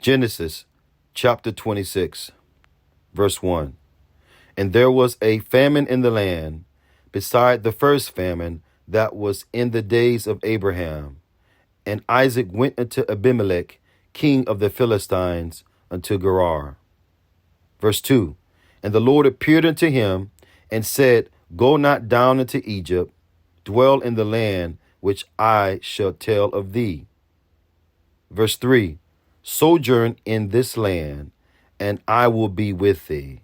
Genesis chapter 26, verse 1. And there was a famine in the land, beside the first famine that was in the days of Abraham. And Isaac went unto Abimelech, king of the Philistines, unto Gerar. Verse 2. And the Lord appeared unto him, and said, Go not down into Egypt, dwell in the land which I shall tell of thee. Verse 3. Sojourn in this land, and I will be with thee,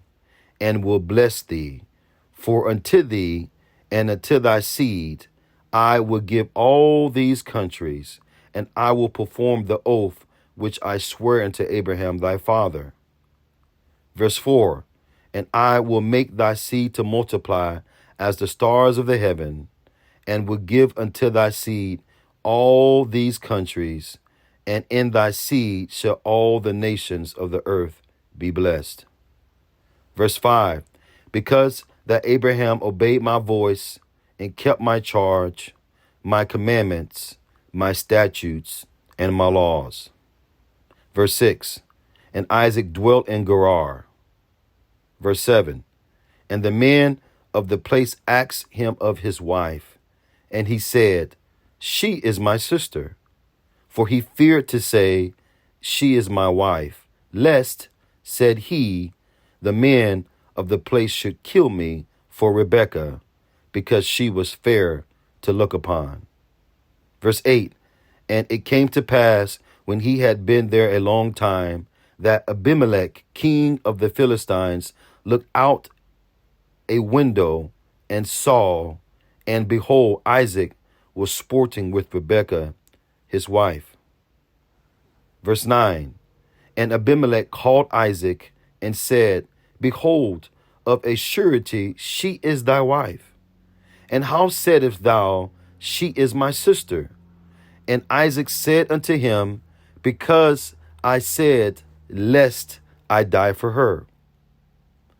and will bless thee. For unto thee and unto thy seed I will give all these countries, and I will perform the oath which I swear unto Abraham thy father. Verse 4. And I will make thy seed to multiply as the stars of the heaven, and will give unto thy seed all these countries, and in thy seed shall all the nations of the earth be blessed. Verse 5. Because that Abraham obeyed my voice and kept my charge, my commandments, my statutes, and my laws. Verse 6. And Isaac dwelt in Gerar. Verse 7. And the men of the place asked him of his wife, and he said, She is my sister. For he feared to say, She is my wife, lest, said he, the men of the place should kill me for Rebekah, because she was fair to look upon. Verse 8. And it came to pass, when he had been there a long time, that Abimelech, king of the Philistines, looked out a window and saw, and behold, Isaac was sporting with Rebekah, his wife. Verse 9. And Abimelech called Isaac and said, Behold, of a surety she is thy wife. And how saidest thou, She is my sister? And Isaac said unto him, Because I said, Lest I die for her.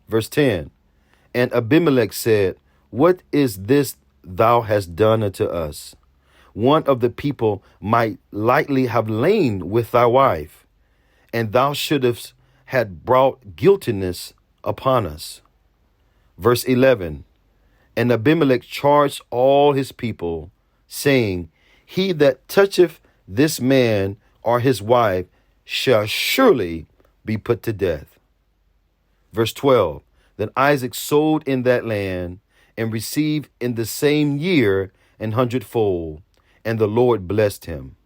Verse 10. And Abimelech said, What is this thou hast done unto us? One of the people might lightly have lain with thy wife, and thou shouldst have brought guiltiness upon us. Verse 11. And Abimelech charged all his people, saying, He that toucheth this man or his wife shall surely be put to death. Verse 12. Then Isaac sowed in that land, and received in the same year 100-fold, and the Lord blessed him.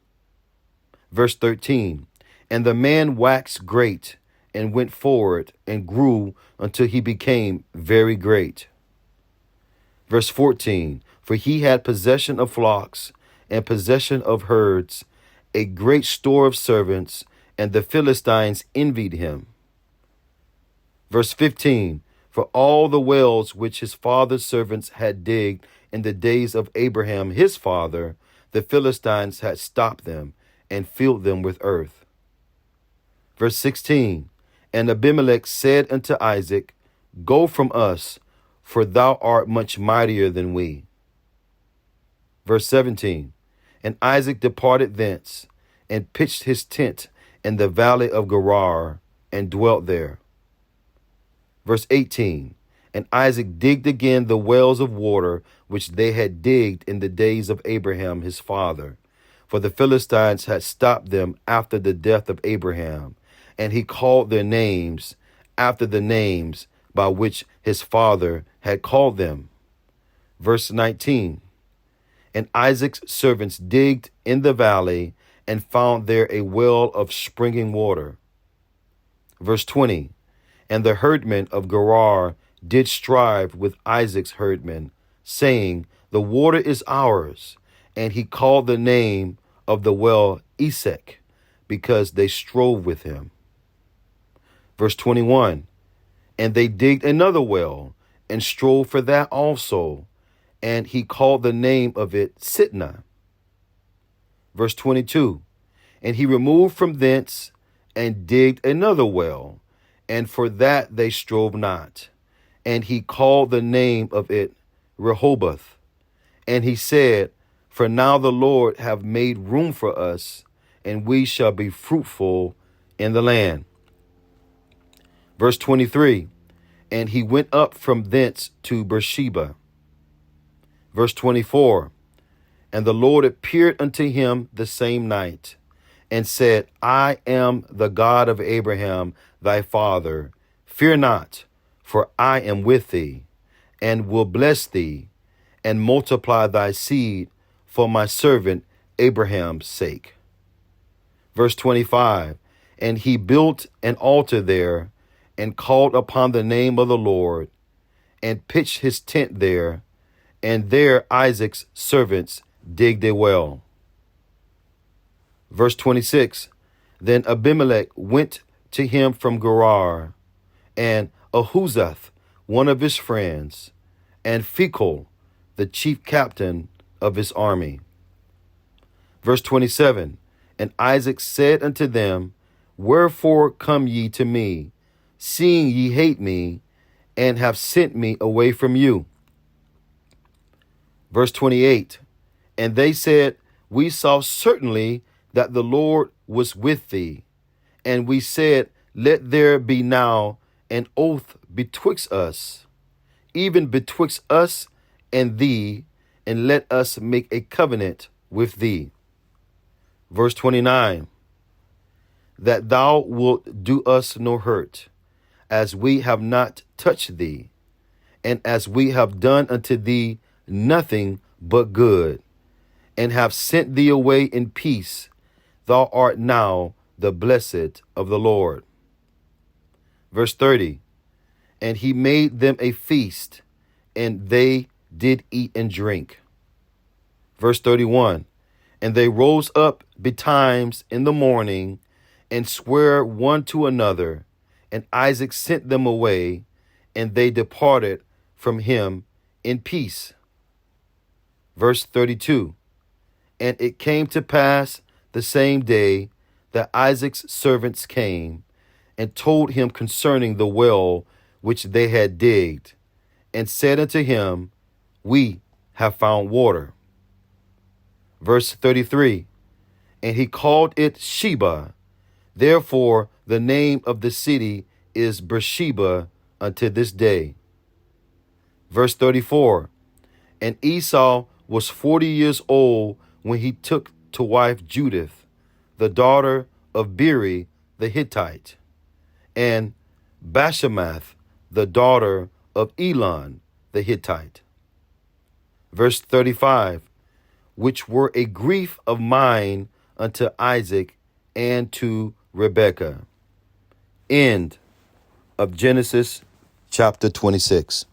Verse 13. And the man waxed great, and went forward, and grew until he became very great. Verse 14. For he had possession of flocks, and possession of herds, a great store of servants, and the Philistines envied him. Verse 15. For all the wells which his father's servants had digged in the days of Abraham his father, the Philistines had stopped them and filled them with earth. Verse 16. And Abimelech said unto Isaac, Go from us, for thou art much mightier than we. Verse 17. And Isaac departed thence, and pitched his tent in the valley of Gerar, and dwelt there. Verse 18. And Isaac digged again the wells of water which they had digged in the days of Abraham his father, for the Philistines had stopped them after the death of Abraham, and he called their names after the names by which his father had called them. Verse 19. And Isaac's servants digged in the valley, and found there a well of springing water. Verse 20. And the herdmen of Gerar did strive with Isaac's herdmen, saying, The water is ours. And he called the name of the well Esek, because they strove with him. Verse 21. And they digged another well, and strove for that also, and he called the name of it Sitnah. Verse 22. And he removed from thence, and digged another well, and for that they strove not. And he called the name of it Rehoboth. And he said, For now the Lord have made room for us, and we shall be fruitful in the land. Verse 23, and he went up from thence to Beersheba. Verse 24, and the Lord appeared unto him the same night, and said, I am the God of Abraham thy father. Fear not, for I am with thee, and will bless thee, and multiply thy seed for my servant Abraham's sake. Verse 25, and he built an altar there, and called upon the name of the Lord, and pitched his tent there, and there Isaac's servants digged a well. Verse 26, then Abimelech went to him from Gerar, and Ahuzath, one of his friends, and Phicol, the chief captain of his army. Verse 27, and Isaac said unto them, wherefore come ye to me, seeing ye hate me, and have sent me away from you? Verse 28, and they said, we saw certainly that the Lord was with thee, and we said, let there be now an oath betwixt us, even betwixt us and thee, and let us make a covenant with thee. Verse 29, that thou wilt do us no hurt, as we have not touched thee, and as we have done unto thee nothing but good, and have sent thee away in peace. Thou art now the blessed of the Lord. Verse 30, and he made them a feast, and they did eat and drink. Verse 31, and they rose up betimes in the morning, and sware one to another, and Isaac sent them away, and they departed from him in peace. Verse 32, and it came to pass the same day that Isaac's servants came and told him concerning the well which they had digged, and said unto him, we have found water. Verse 33, and he called it Sheba. Therefore the name of the city is Beersheba unto this day. Verse 34, and Esau was 40 years old when he took to wife Judith, the daughter of Beri the Hittite, and Bashemath, the daughter of Elon the Hittite. Verse 35, which were a grief of mine unto Isaac and to Rebekah. End of Genesis chapter 26.